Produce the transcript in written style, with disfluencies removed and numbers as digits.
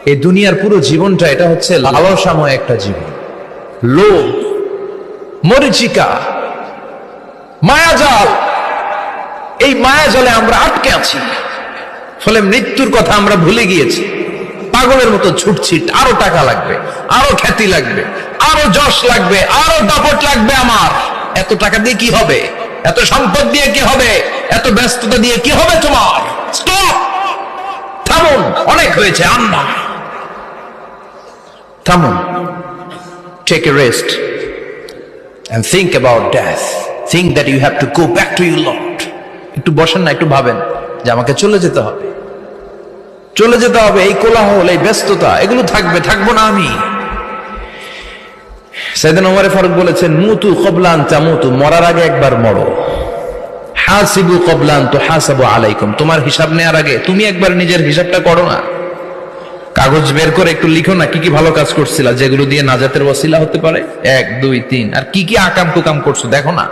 এই দুনিয়ার পুরো জীবনটা এটা হচ্ছে লালসাময় একটা জীবন, লোভ, মরিচিকা, মায়াজাল। এই মায়াজালে আমরা আটকে আছি, ফলে মৃত্যুর কথা আমরা ভুলে গিয়েছি। পাগলের মতো ছুটছি, আরো টাকা লাগবে, আরো খ্যাতি লাগবে, আরো যশ লাগবে, আরো দাপট লাগবে। আমার এত টাকা দিয়ে কি হবে? এত সম্পদ দিয়ে কি হবে? এত ব্যস্ততা দিয়ে কি হবে তোমার? স্টপ, থামুন, অনেক হয়েছে। আন্না, থামুন, take a rest and think about death. Think that you have to go back to your Lord. একটু বসেন না, একটু ভাবেন যে আমাকে চলে যেতে হবে, চলে যেতে হবে। এই কোলাহল, এই ব্যস্ততা, এগুলো থাকবে, থাকবো না আমি। সাইয়েদনা ওমর ফারুক বলেছেন, মুতু ক্বাবলা আন তামুতু, মরার আগে একবার মরো। হাসিবু ক্বাবলা আন তুহাসাবু আলাইকুম, তোমার হিসাব নেওয়ার আগে তুমি একবার নিজের হিসাবটা করো না। কাগজ বের করে একটু লিখো না, কি কি ভালো কাজ করছিলা, যেগুলো দিয়ে নাজাতের ওয়াসিলা হতে পারে। 1 2 3, আর কি কি আকাম কুকাম করছো দেখো না।